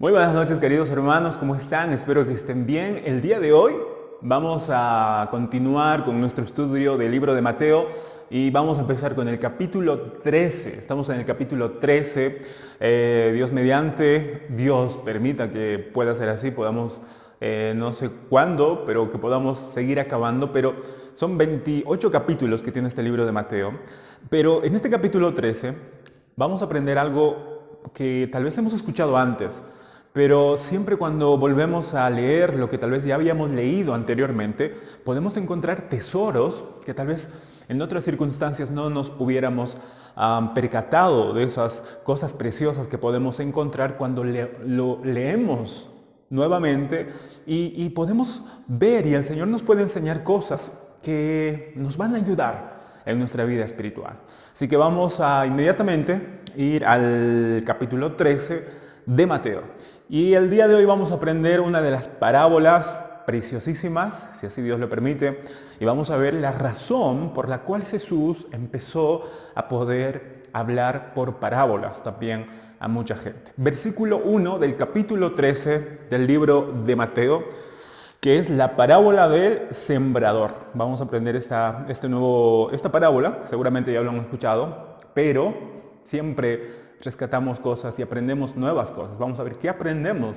Muy buenas noches, queridos hermanos, ¿cómo están? Espero que estén bien. El día de hoy vamos a continuar con nuestro estudio del libro de Mateo y vamos a empezar con el capítulo 13. Estamos en el capítulo 13. Dios mediante, Dios permita que pueda ser así, podamos, no sé cuándo, pero que podamos seguir acabando. Pero son 28 capítulos que tiene este libro de Mateo. Pero en este capítulo 13 vamos a aprender algo que tal vez hemos escuchado antes. Pero siempre cuando volvemos a leer lo que tal vez ya habíamos leído anteriormente, podemos encontrar tesoros que tal vez en otras circunstancias no nos hubiéramos percatado de esas cosas preciosas que podemos encontrar cuando lo leemos nuevamente y podemos ver y el Señor nos puede enseñar cosas que nos van a ayudar en nuestra vida espiritual. Así que vamos a inmediatamente ir al capítulo 13 de Mateo. Y el día de hoy vamos a aprender una de las parábolas preciosísimas, si así Dios lo permite, y vamos a ver la razón por la cual Jesús empezó a poder hablar por parábolas también a mucha gente. Versículo 1 del capítulo 13 del libro de Mateo, que es la parábola del sembrador. Vamos a aprender esta parábola, seguramente ya lo han escuchado, pero siempre rescatamos cosas y aprendemos nuevas cosas. Vamos a ver qué aprendemos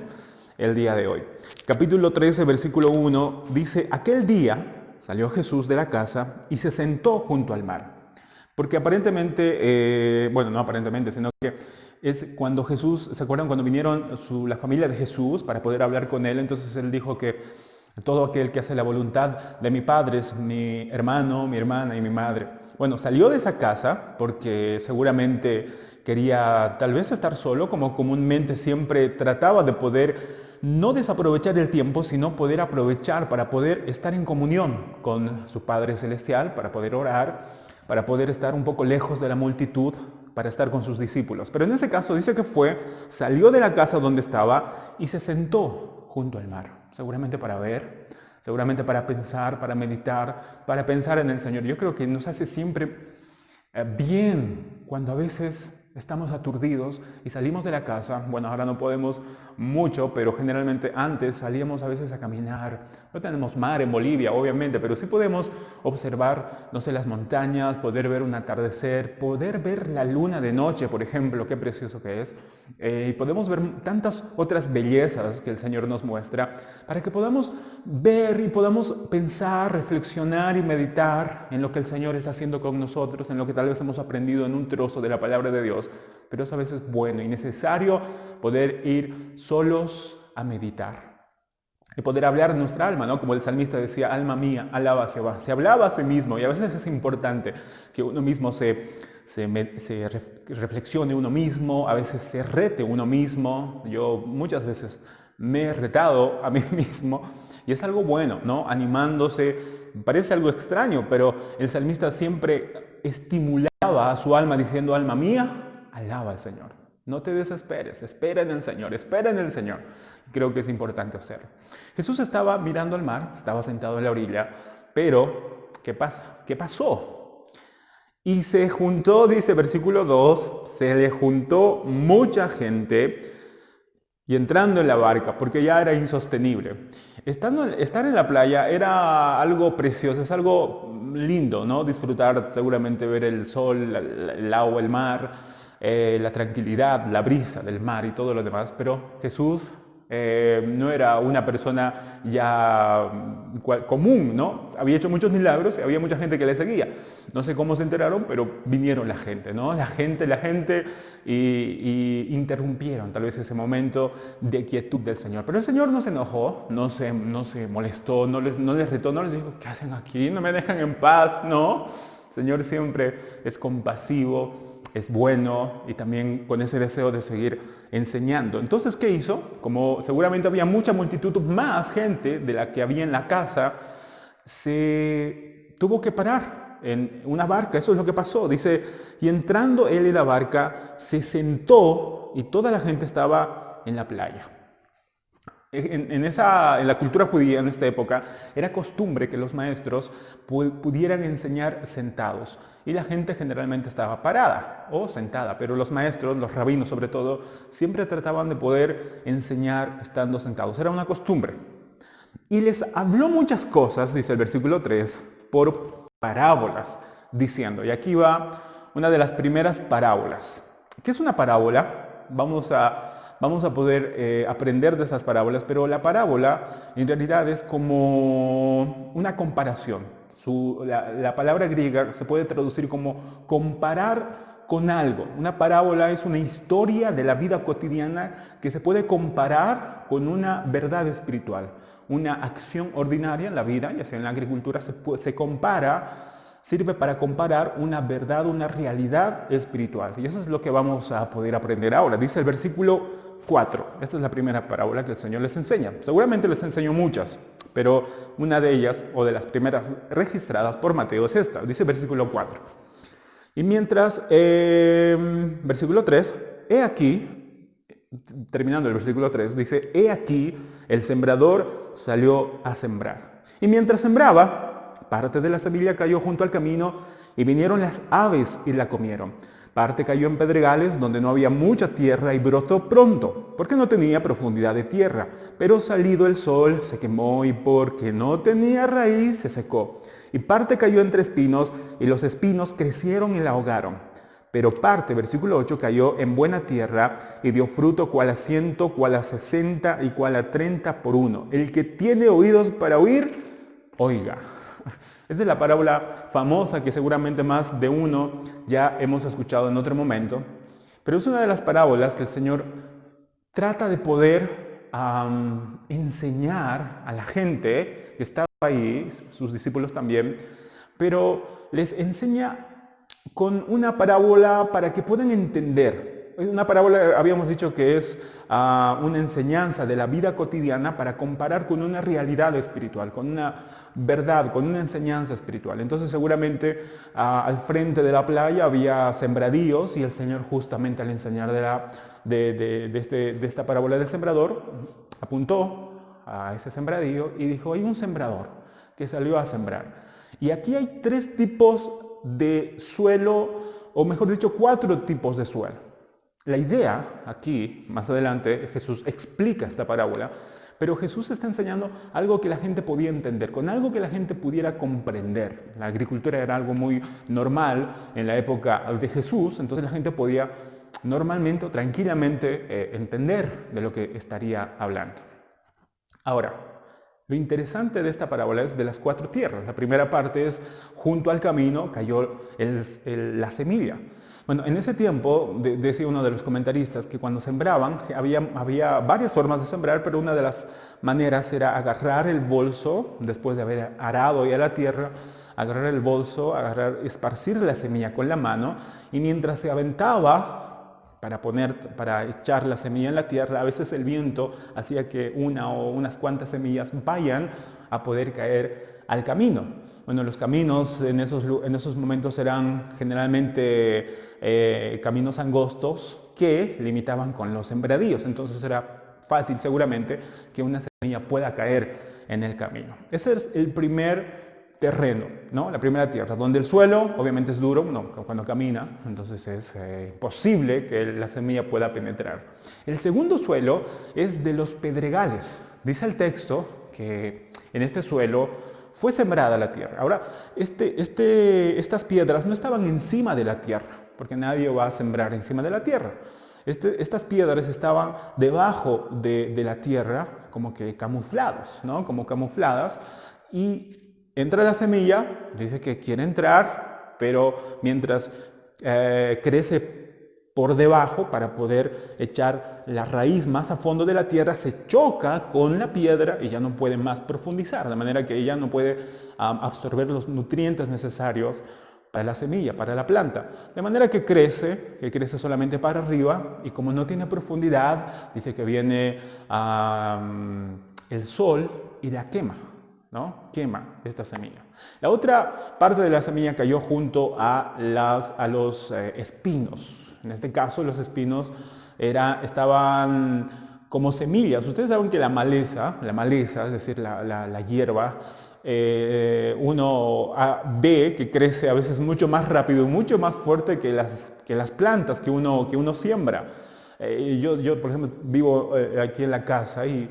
el día de hoy. Capítulo 13, versículo 1, dice: aquel día salió Jesús de la casa y se sentó junto al mar. Porque aparentemente, bueno, no aparentemente, sino que es cuando Jesús, ¿se acuerdan cuando vinieron la familia de Jesús para poder hablar con él? Entonces él dijo que todo aquel que hace la voluntad de mi Padre es mi hermano, mi hermana y mi madre. Bueno, salió de esa casa porque seguramente quería tal vez estar solo, como comúnmente siempre trataba de poder no desaprovechar el tiempo, sino poder aprovechar para poder estar en comunión con su Padre Celestial, para poder orar, para poder estar un poco lejos de la multitud, para estar con sus discípulos. Pero en ese caso dice que salió de la casa donde estaba y se sentó junto al mar, seguramente para ver, seguramente para pensar, para meditar, para pensar en el Señor. Yo creo que nos hace siempre bien cuando a veces estamos aturdidos y salimos de la casa. Bueno, ahora no podemos mucho, pero generalmente antes salíamos a veces a caminar. No tenemos mar en Bolivia, obviamente, pero sí podemos observar, no sé, las montañas, poder ver un atardecer, poder ver la luna de noche, por ejemplo, qué precioso que es. Y podemos ver tantas otras bellezas que el Señor nos muestra para que podamos ver y podamos pensar, reflexionar y meditar en lo que el Señor está haciendo con nosotros, en lo que tal vez hemos aprendido en un trozo de la palabra de Dios. Pero es a veces bueno y necesario poder ir solos a meditar y poder hablar en nuestra alma, ¿no? Como el salmista decía: alma mía, alaba a Jehová. Se hablaba a sí mismo, y a veces es importante que uno mismo se reflexione uno mismo, a veces se rete uno mismo. Yo muchas veces me he retado a mí mismo y es algo bueno, ¿no? Animándose. Parece algo extraño, pero el salmista siempre estimulaba a su alma diciendo: alma mía, alaba al Señor. No te desesperes, espera en el Señor, espera en el Señor. Creo que es importante hacerlo. Jesús estaba mirando al mar, estaba sentado en la orilla, pero ¿qué pasa? ¿Qué pasó? Y se juntó, dice versículo 2, se le juntó mucha gente y entrando en la barca, porque ya era insostenible. Estar en la playa era algo precioso, es algo lindo, ¿no? Disfrutar, seguramente ver el sol, el agua, el mar, la tranquilidad, la brisa del mar y todo lo demás. Pero Jesús no era una persona ya común, ¿no? Había hecho muchos milagros y había mucha gente que le seguía. No sé cómo se enteraron, pero vinieron la gente, ¿no? La gente, y interrumpieron tal vez ese momento de quietud del Señor. Pero el Señor no se enojó, no se molestó, no les retó, no les dijo: ¿qué hacen aquí? No me dejan en paz, ¿no? El Señor siempre es compasivo, es bueno y también con ese deseo de seguir enseñando. Entonces, ¿qué hizo? Como seguramente había mucha multitud, más gente de la que había en la casa, se tuvo que parar en una barca. Eso es lo que pasó. Dice: y entrando él en la barca, se sentó y toda la gente estaba en la playa. En la cultura judía en esta época era costumbre que los maestros pudieran enseñar sentados y la gente generalmente estaba parada o sentada, pero los maestros, los rabinos sobre todo, siempre trataban de poder enseñar estando sentados. Era una costumbre. Y les habló muchas cosas, dice el versículo 3, por parábolas, diciendo, y aquí va una de las primeras parábolas. ¿Qué es una parábola? Vamos a poder aprender de esas parábolas, pero la parábola en realidad es como una comparación. La palabra griega se puede traducir como comparar con algo. Una parábola es una historia de la vida cotidiana que se puede comparar con una verdad espiritual. Una acción ordinaria en la vida, ya sea en la agricultura, sirve para comparar una verdad, una realidad espiritual. Y eso es lo que vamos a poder aprender ahora. Dice el versículo 4. Esta es la primera parábola que el Señor les enseña. Seguramente les enseñó muchas, pero una de ellas, o de las primeras registradas por Mateo, es esta. Dice el versículo 4. Y mientras, versículo 3, he aquí, terminando el versículo 3, dice, he aquí, el sembrador salió a sembrar. Y mientras sembraba, parte de la semilla cayó junto al camino y vinieron las aves y la comieron. Parte cayó en pedregales donde no había mucha tierra y brotó pronto, porque no tenía profundidad de tierra. Pero salido el sol se quemó y porque no tenía raíz se secó. Y parte cayó entre espinos y los espinos crecieron y la ahogaron. Pero parte, versículo 8, cayó en buena tierra y dio fruto cual a 100, cual a 60 y cual a 30 por uno. El que tiene oídos para oír, oiga. Esta es la parábola famosa que seguramente más de uno ya hemos escuchado en otro momento, pero es una de las parábolas que el Señor trata de poder enseñar a la gente que estaba ahí, sus discípulos también, pero les enseña con una parábola para que puedan entender. Una parábola habíamos dicho que es una enseñanza de la vida cotidiana para comparar con una realidad espiritual, con una verdad, con una enseñanza espiritual. Entonces seguramente al frente de la playa había sembradíos y el Señor justamente al enseñar de esta parábola del sembrador apuntó a ese sembradío y dijo, hay un sembrador que salió a sembrar. Y aquí hay 3 tipos de suelo, o mejor dicho, 4 tipos de suelo. La idea aquí, más adelante, Jesús explica esta parábola, pero Jesús está enseñando algo que la gente podía entender, con algo que la gente pudiera comprender. La agricultura era algo muy normal en la época de Jesús, entonces la gente podía normalmente o tranquilamente entender de lo que estaría hablando. Ahora, lo interesante de esta parábola es de las 4 tierras. La primera parte es, junto al camino cayó la semilla. Bueno, en ese tiempo, decía uno de los comentaristas, que cuando sembraban, había varias formas de sembrar, pero una de las maneras era agarrar el bolso, después de haber arado ya la tierra, agarrar el bolso, esparcir la semilla con la mano, y mientras se aventaba para echar la semilla en la tierra, a veces el viento hacía que una o unas cuantas semillas vayan a poder caer al camino. Bueno, los caminos en esos momentos eran generalmente caminos angostos que limitaban con los sembradíos. Entonces era fácil seguramente que una semilla pueda caer en el camino. Ese es el primer terreno, ¿no? La primera tierra, donde el suelo obviamente es duro, cuando camina, entonces es posible que la semilla pueda penetrar. El segundo suelo es de los pedregales. Dice el texto que en este suelo fue sembrada la tierra. Ahora, estas piedras no estaban encima de la tierra, porque nadie va a sembrar encima de la tierra. Estas piedras estaban debajo de la tierra, como que camuflados, ¿no? Como camufladas, y entra la semilla, dice que quiere entrar, pero mientras crece por debajo para poder echar la raíz más a fondo de la tierra, se choca con la piedra y ya no puede más profundizar, de manera que ella no puede absorber los nutrientes necesarios para la semilla, para la planta. De manera que crece solamente para arriba y como no tiene profundidad, dice que viene el sol y la quema, ¿no? Quema esta semilla. La otra parte de la semilla cayó junto a los espinos. En este caso, los espinos estaban como semillas. Ustedes saben que la maleza, es decir, la hierba, uno ve que crece a veces mucho más rápido y mucho más fuerte que las plantas que uno siembra. Yo, por ejemplo, vivo aquí en la casa y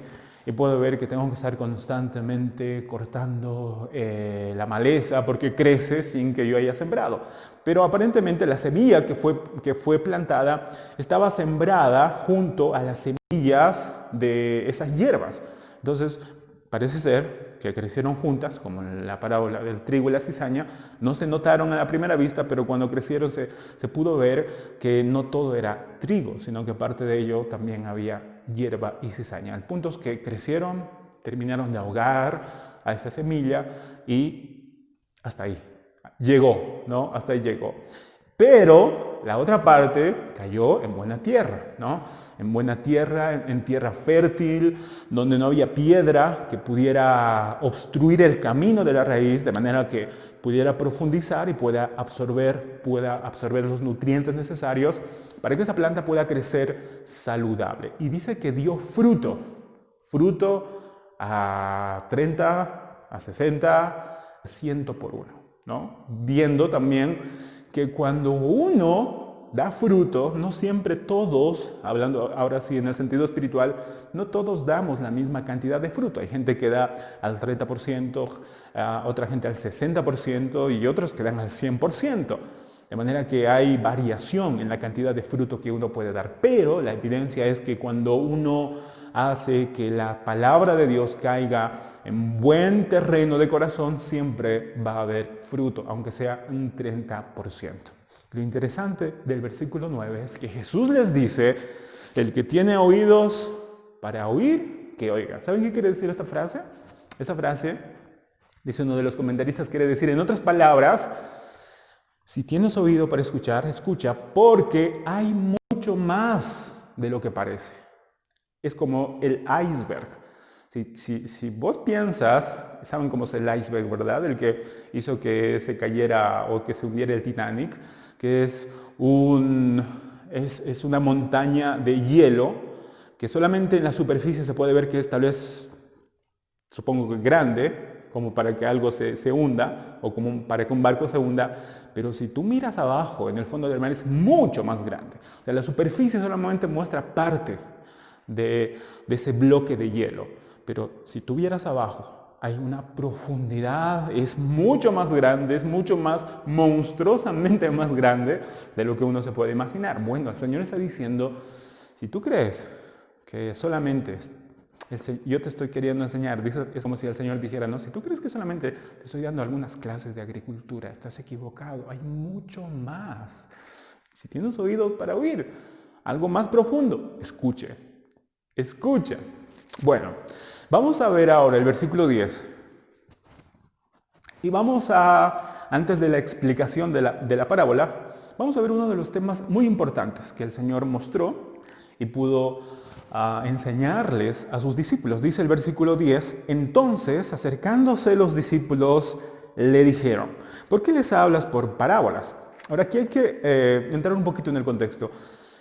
puedo ver que tengo que estar constantemente cortando la maleza porque crece sin que yo haya sembrado. Pero aparentemente la semilla que fue plantada estaba sembrada junto a las semillas de esas hierbas. Entonces, parece ser que crecieron juntas, como en la parábola del trigo y la cizaña. No se notaron a la primera vista, pero cuando crecieron se pudo ver que no todo era trigo, sino que parte de ello también había hierba y cizaña. El punto es que crecieron, terminaron de ahogar a esta semilla y hasta ahí llegó, ¿no? Hasta ahí llegó. Pero la otra parte cayó en buena tierra, ¿no? En buena tierra, en tierra fértil, donde no había piedra que pudiera obstruir el camino de la raíz, de manera que pudiera profundizar y pueda absorber los nutrientes necesarios para que esa planta pueda crecer saludable. Y dice que dio fruto a 30, a 60, a 100 por uno, ¿no? Viendo también que cuando uno da fruto, no siempre todos, hablando ahora sí en el sentido espiritual, no todos damos la misma cantidad de fruto. Hay gente que da al 30%, otra gente al 60% y otros que dan al 100%. De manera que hay variación en la cantidad de fruto que uno puede dar. Pero la evidencia es que cuando uno hace que la palabra de Dios caiga en buen terreno de corazón, siempre va a haber fruto, aunque sea un 30%. Lo interesante del versículo 9 es que Jesús les dice, el que tiene oídos para oír, que oiga. ¿Saben qué quiere decir esta frase? Esa frase, dice uno de los comentaristas, quiere decir, en otras palabras, si tienes oído para escuchar, escucha, porque hay mucho más de lo que parece. Es como el iceberg. Si vos piensas, saben cómo es el iceberg, ¿verdad? El que hizo que se cayera o que se hundiera el Titanic, que es una montaña de hielo que solamente en la superficie se puede ver que es tal vez, supongo que grande, como para que algo se hunda o como para que un barco se hunda, pero si tú miras abajo, en el fondo del mar es mucho más grande. O sea, la superficie solamente muestra parte de ese bloque de hielo, pero si tú vieras abajo, hay una profundidad, es mucho más grande, es mucho más monstruosamente más grande de lo que uno se puede imaginar. Bueno, el Señor está diciendo, si tú crees que solamente yo te estoy queriendo enseñar, es como si el Señor dijera, no, si tú crees que solamente te estoy dando algunas clases de agricultura, estás equivocado, hay mucho más. Si tienes oído para oír, algo más profundo, escucha. Bueno, vamos a ver ahora el versículo 10. Y antes de la explicación de la parábola, vamos a ver uno de los temas muy importantes que el Señor mostró y pudo enseñarles a sus discípulos. Dice el versículo 10, entonces acercándose los discípulos le dijeron, ¿por qué les hablas por parábolas? Ahora aquí hay que entrar un poquito en el contexto.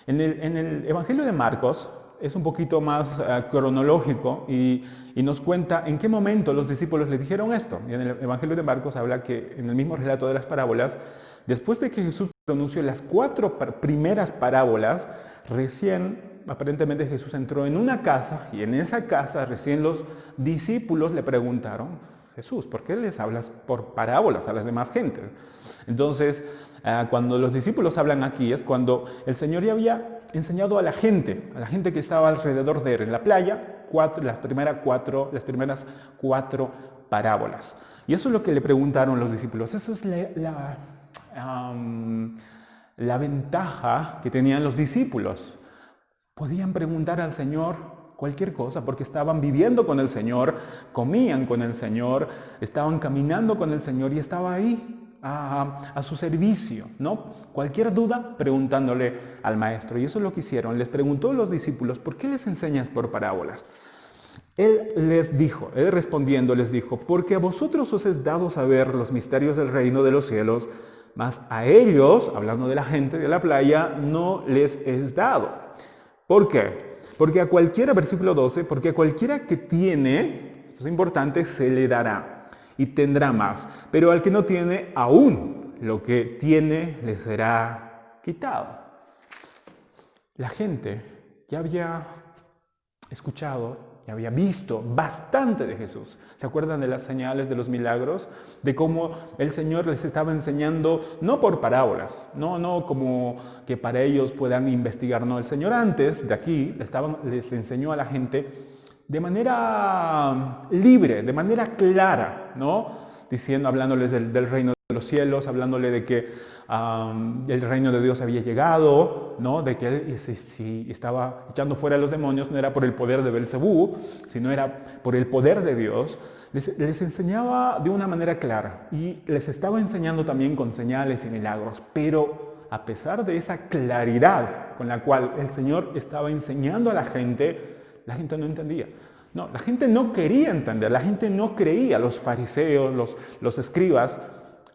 En el Evangelio de Marcos es un poquito más cronológico y nos cuenta en qué momento los discípulos le dijeron esto. Y en el Evangelio de Marcos habla que en el mismo relato de las parábolas, después de que Jesús pronunció las 4 primeras parábolas, recién aparentemente Jesús entró en una casa y en esa casa recién los discípulos le preguntaron, Jesús, ¿por qué les hablas por parábolas a las demás gentes? Entonces, cuando los discípulos hablan aquí es cuando el Señor ya había enseñado a la gente que estaba alrededor de él en la playa, las primeras cuatro parábolas. Y eso es lo que le preguntaron los discípulos. Eso es la ventaja que tenían los discípulos. Podían preguntar al Señor cualquier cosa porque estaban viviendo con el Señor, comían con el Señor, estaban caminando con el Señor y estaba ahí a su servicio, ¿no? Cualquier duda preguntándole al Maestro. Y eso es lo que hicieron. Les preguntó a los discípulos, ¿por qué les enseñas por parábolas? Él respondiendo les dijo, porque a vosotros os es dado saber los misterios del reino de los cielos, mas a ellos, hablando de la gente de la playa, no les es dado. ¿Por qué? Porque a cualquiera, versículo 12, porque a cualquiera que tiene, esto es importante, se le dará y tendrá más. Pero al que no tiene, aún lo que tiene le será quitado. La gente ya había escuchado, ya había visto bastante de Jesús. ¿Se acuerdan de las señales, de los milagros? De cómo el Señor les estaba enseñando, no por parábolas, no como que para ellos puedan investigar, no. El Señor antes de aquí les enseñó a la gente de manera libre, de manera clara, ¿no? Diciendo, hablándoles del reino de los cielos, hablándole de que el reino de Dios había llegado, ¿no? De que él si estaba echando fuera a los demonios no era por el poder de Belcebú, sino era por el poder de Dios. Les enseñaba de una manera clara y les estaba enseñando también con señales y milagros, pero a pesar de esa claridad con la cual el Señor estaba enseñando a la gente no entendía. No, la gente no quería entender, la gente no creía. Los fariseos, los escribas,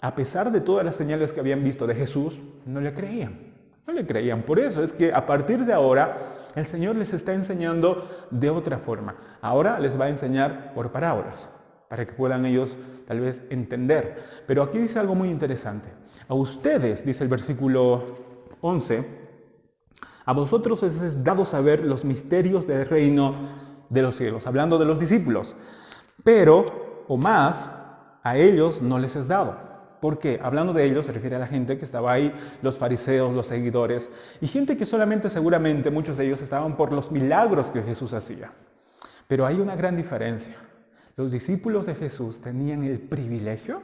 a pesar de todas las señales que habían visto de Jesús, no le creían. No le creían. Por eso es que a partir de ahora, el Señor les está enseñando de otra forma. Ahora les va a enseñar por parábolas, para que puedan ellos tal vez entender. Pero aquí dice algo muy interesante. A ustedes, dice el versículo 11, a vosotros os es dado saber los misterios del reino de los cielos, hablando de los discípulos. Pero, o más, a ellos no les es dado. ¿Por qué? Hablando de ellos se refiere a la gente que estaba ahí, los fariseos, los seguidores, y gente que solamente seguramente muchos de ellos estaban por los milagros que Jesús hacía. Pero hay una gran diferencia. Los discípulos de Jesús tenían el privilegio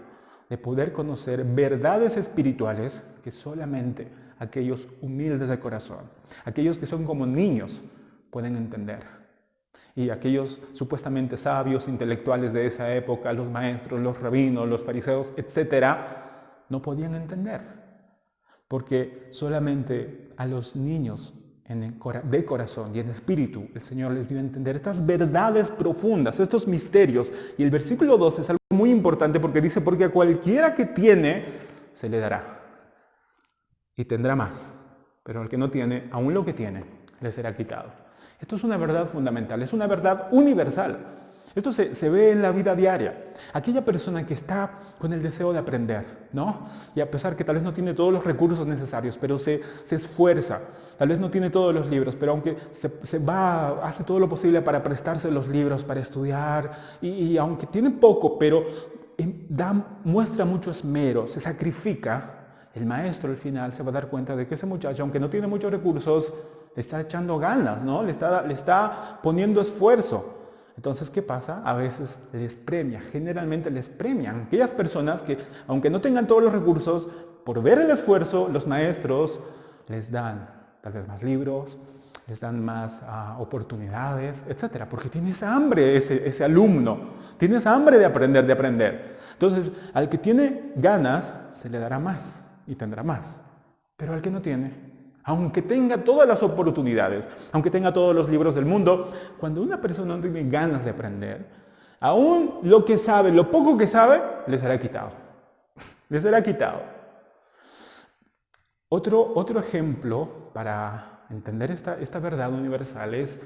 de poder conocer verdades espirituales que solamente aquellos humildes de corazón, aquellos que son como niños, pueden entender. Y aquellos supuestamente sabios, intelectuales de esa época, los maestros, los rabinos, los fariseos, etcétera, no podían entender. Porque solamente a los niños de corazón y en espíritu el Señor les dio a entender estas verdades profundas, estos misterios. Y el versículo 12 es algo muy importante porque dice, porque a cualquiera que tiene, se le dará. Y tendrá más. Pero al que no tiene, aún lo que tiene, le será quitado. Esto es una verdad fundamental, es una verdad universal. Esto se ve en la vida diaria. Aquella persona que está con el deseo de aprender, ¿no? Y a pesar que tal vez no tiene todos los recursos necesarios, pero se esfuerza. Tal vez no tiene todos los libros, pero aunque hace todo lo posible para prestarse los libros, para estudiar, y aunque tiene poco, pero muestra mucho esmero, se sacrifica, el maestro al final se va a dar cuenta de que ese muchacho, aunque no tiene muchos recursos, le está echando ganas, ¿no? Le está poniendo esfuerzo. Entonces, ¿qué pasa? A veces les premia, generalmente les premian. Aquellas personas que, aunque no tengan todos los recursos, por ver el esfuerzo, los maestros les dan tal vez más libros, les dan más oportunidades, etc. Porque tiene esa hambre ese alumno, tiene esa hambre de aprender. Entonces, al que tiene ganas, se le dará más y tendrá más. Pero al que no tiene, aunque tenga todas las oportunidades, aunque tenga todos los libros del mundo, cuando una persona no tiene ganas de aprender, aún lo que sabe, lo poco que sabe, le será quitado. Le será quitado. Otro ejemplo para entender esta verdad universal es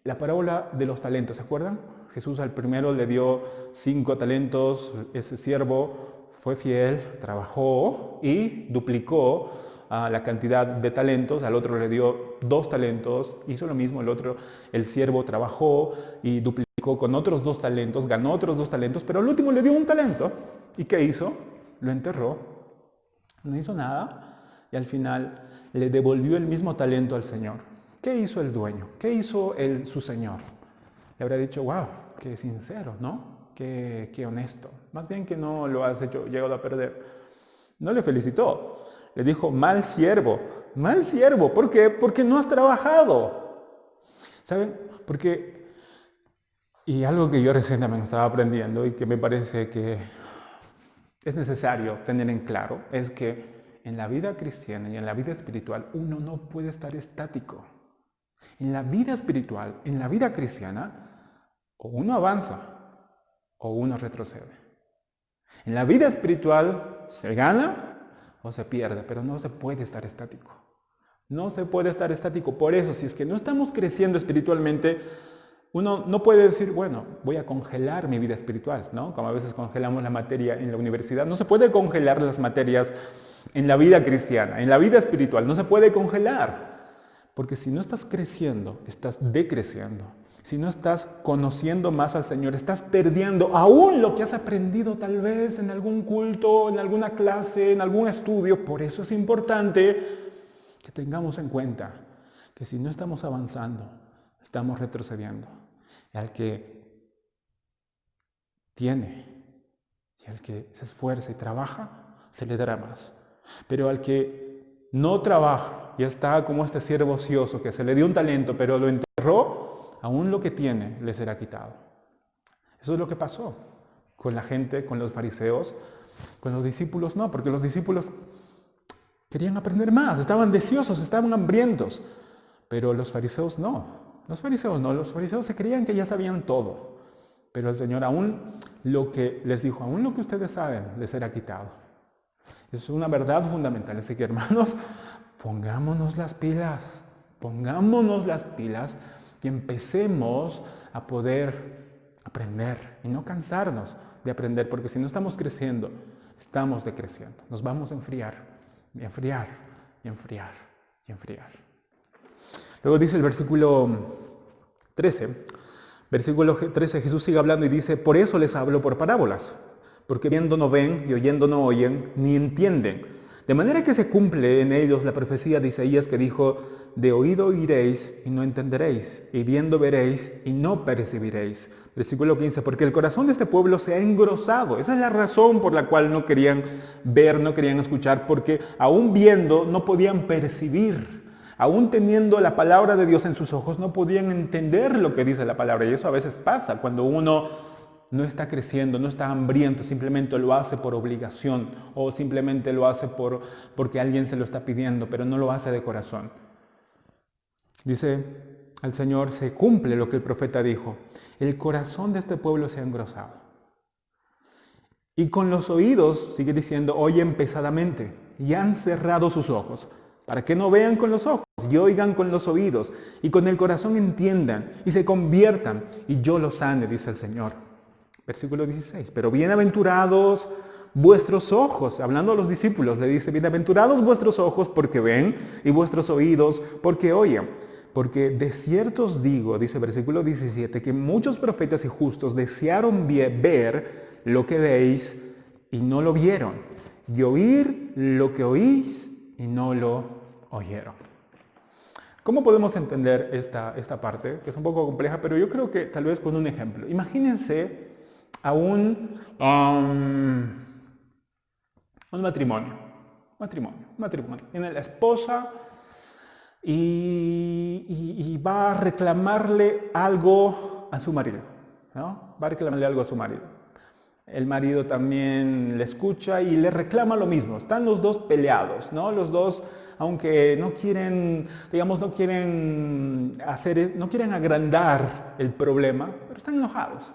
la parábola de los talentos. ¿Se acuerdan? Jesús al primero le dio 5 talentos, ese siervo fue fiel, trabajó y duplicó la cantidad de talentos, al otro le dio 2 talentos, hizo lo mismo el siervo trabajó y duplicó con otros 2 talentos, ganó otros 2 talentos, pero al último le dio 1 talento. ¿Y qué hizo? Lo enterró, no hizo nada y al final le devolvió el mismo talento al Señor. ¿Qué hizo el dueño? ¿Qué hizo su Señor? Le habrá dicho, wow, qué sincero, ¿no? Qué honesto. Más bien que no lo has llegado a perder. No le felicitó. Le dijo, mal siervo. Mal siervo. ¿Por qué? Porque no has trabajado. ¿Saben? Y algo que yo recientemente estaba aprendiendo y que me parece que es necesario tener en claro, es que en la vida cristiana y en la vida espiritual uno no puede estar estático. En la vida espiritual, en la vida cristiana, o uno avanza o uno retrocede. En la vida espiritual se gana o se pierde, pero no se puede estar estático. No se puede estar estático. Por eso, si es que no estamos creciendo espiritualmente, uno no puede decir, bueno, voy a congelar mi vida espiritual, ¿no? Como a veces congelamos la materia en la universidad. No se puede congelar las materias en la vida cristiana, en la vida espiritual. No se puede congelar. Porque si no estás creciendo, estás decreciendo. Si no estás conociendo más al Señor, estás perdiendo aún lo que has aprendido tal vez en algún culto, en alguna clase, en algún estudio. Por eso es importante que tengamos en cuenta que si no estamos avanzando, estamos retrocediendo. Y al que tiene y al que se esfuerza y trabaja, se le dará más. Pero al que no trabaja y está como este siervo ocioso que se le dio un talento pero lo enterró, aún lo que tiene le será quitado. Eso es lo que pasó con la gente, con los fariseos. Con los discípulos no, porque los discípulos querían aprender más, estaban deseosos, estaban hambrientos. Pero los fariseos no. Los fariseos se creían que ya sabían todo. Pero el Señor aún lo que les dijo, aún lo que ustedes saben, les será quitado. Eso es una verdad fundamental. Así que hermanos, pongámonos las pilas y empecemos a poder aprender y no cansarnos de aprender, porque si no estamos creciendo, estamos decreciendo. Nos vamos a enfriar, y enfriar, y enfriar, y enfriar. Luego dice el versículo 13, Jesús sigue hablando y dice, por eso les hablo por parábolas, porque viendo no ven y oyendo no oyen, ni entienden. De manera que se cumple en ellos la profecía de Isaías que dijo, de oído oiréis y no entenderéis, y viendo veréis y no percibiréis. Versículo 15, porque el corazón de este pueblo se ha engrosado. Esa es la razón por la cual no querían ver, no querían escuchar, porque aún viendo no podían percibir. Aún teniendo la palabra de Dios en sus ojos, no podían entender lo que dice la palabra. Y eso a veces pasa cuando uno no está creciendo, no está hambriento, simplemente lo hace por obligación o simplemente lo hace porque alguien se lo está pidiendo, pero no lo hace de corazón. Dice al Señor, se cumple lo que el profeta dijo. El corazón de este pueblo se ha engrosado. Y con los oídos, sigue diciendo, oyen pesadamente y han cerrado sus ojos, para que no vean con los ojos y oigan con los oídos y con el corazón entiendan y se conviertan y yo los sane, dice el Señor. Versículo 16, pero bienaventurados vuestros ojos, hablando a los discípulos, le dice, bienaventurados vuestros ojos porque ven y vuestros oídos porque oyen. Porque de cierto os digo, dice versículo 17, que muchos profetas y justos desearon ver lo que veis y no lo vieron, y oír lo que oís y no lo oyeron. ¿Cómo podemos entender esta parte? Que es un poco compleja, pero yo creo que tal vez con un ejemplo. Imagínense a un matrimonio. Tiene la esposa y va a reclamarle algo a su marido, ¿no? Va a reclamarle algo a su marido. El marido también le escucha y le reclama lo mismo. Están los dos peleados, ¿no? Los dos, aunque no quieren, digamos, no quieren agrandar el problema, pero están enojados.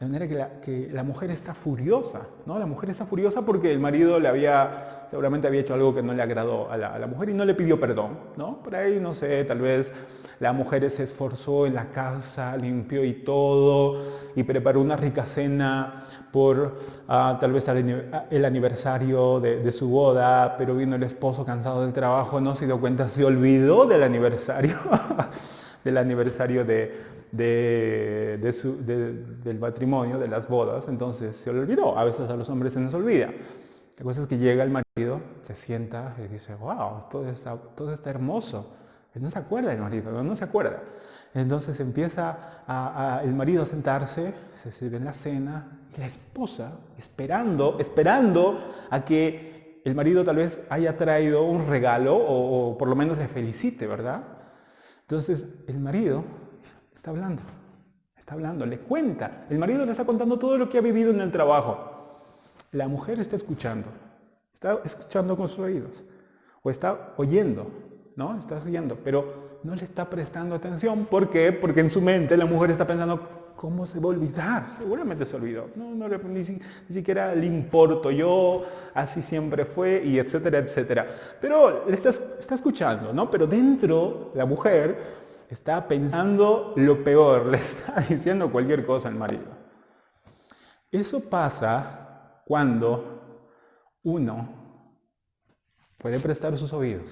De manera que la mujer está furiosa, ¿no? La mujer está furiosa porque el marido seguramente había hecho algo que no le agradó a la mujer y no le pidió perdón, ¿no? Por ahí, no sé, tal vez la mujer se esforzó en la casa, limpió y todo, y preparó una rica cena por tal vez el aniversario de su boda, pero vino el esposo cansado del trabajo, no se dio cuenta, se olvidó del aniversario, del matrimonio, de las bodas, entonces se le olvidó. A veces a los hombres se nos olvida. La cosa es que llega el marido, se sienta y dice, wow, todo está hermoso. No se acuerda el marido, no se acuerda. Entonces empieza el marido a sentarse, se sirve en la cena, y la esposa, esperando a que el marido tal vez haya traído un regalo o por lo menos le felicite, ¿verdad? Entonces el marido está hablando, le cuenta. El marido le está contando todo lo que ha vivido en el trabajo. La mujer está escuchando con sus oídos. O está oyendo, ¿no? Está oyendo, pero no le está prestando atención. ¿Por qué? Porque en su mente la mujer está pensando ¿cómo se va a olvidar? Seguramente se olvidó. Ni siquiera le importo yo, así siempre fue, y etcétera, etcétera. Pero le está escuchando, ¿no? Pero dentro, la mujer está pensando lo peor, le está diciendo cualquier cosa al marido. Eso pasa cuando uno puede prestar sus oídos,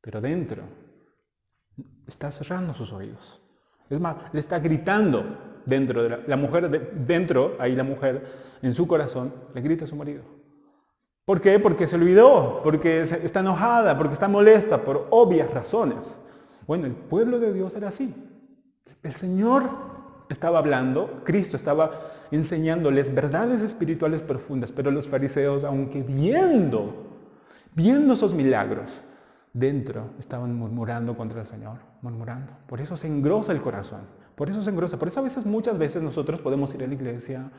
pero dentro está cerrando sus oídos. Es más, le está gritando dentro de la mujer, ahí la mujer, en su corazón, le grita a su marido. ¿Por qué? Porque se olvidó, porque está enojada, porque está molesta, por obvias razones. Bueno, el pueblo de Dios era así. El Señor estaba hablando, Cristo estaba enseñándoles verdades espirituales profundas, pero los fariseos, aunque viendo esos milagros, dentro estaban murmurando contra el Señor, murmurando. Por eso se engrosa el corazón, por eso se engrosa. Por eso muchas veces nosotros podemos ir a la iglesia,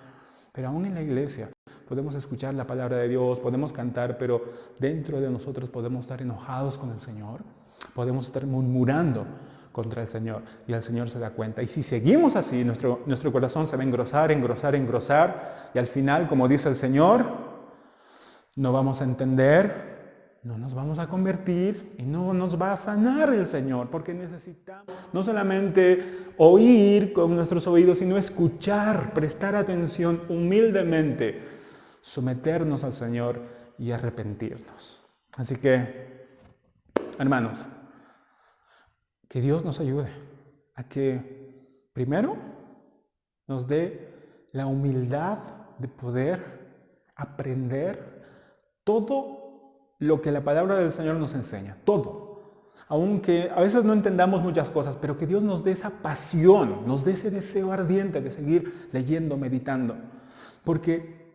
pero aún en la iglesia podemos escuchar la palabra de Dios, podemos cantar, pero dentro de nosotros podemos estar enojados con el Señor, podemos estar murmurando contra el Señor, y el Señor se da cuenta. Y si seguimos así, nuestro corazón se va a engrosar, y al final, como dice el Señor, no vamos a entender, no nos vamos a convertir y no nos va a sanar el Señor, porque necesitamos no solamente oír con nuestros oídos, sino escuchar, prestar atención humildemente, someternos al Señor y arrepentirnos. Así que, hermanos, que Dios nos ayude a que primero nos dé la humildad de poder aprender todo lo que la palabra del Señor nos enseña, todo. Aunque a veces no entendamos muchas cosas, pero que Dios nos dé esa pasión, nos dé ese deseo ardiente de seguir leyendo, meditando. Porque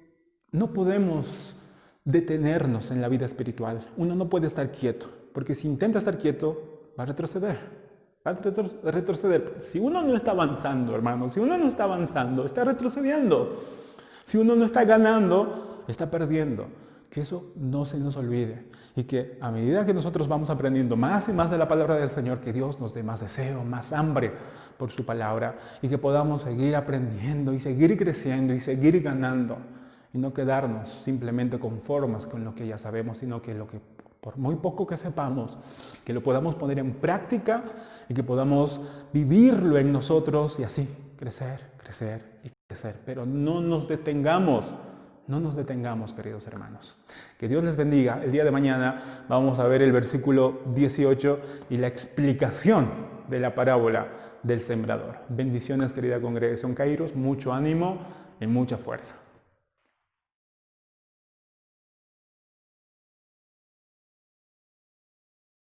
no podemos detenernos en la vida espiritual. Uno no puede estar quieto, porque si intenta estar quieto, va a retroceder. Si uno no está avanzando, hermanos, si uno no está avanzando, está retrocediendo. Si uno no está ganando, está perdiendo. Que eso no se nos olvide, y que a medida que nosotros vamos aprendiendo más y más de la palabra del Señor, que Dios nos dé más deseo, más hambre por su palabra, y que podamos seguir aprendiendo y seguir creciendo y seguir ganando, y no quedarnos simplemente conformes con lo que ya sabemos, sino que por muy poco que sepamos, que lo podamos poner en práctica y que podamos vivirlo en nosotros, y así crecer y crecer. Pero no nos detengamos, queridos hermanos. Que Dios les bendiga. El día de mañana vamos a ver el versículo 18 y la explicación de la parábola del sembrador. Bendiciones, querida congregación Kairos, mucho ánimo y mucha fuerza.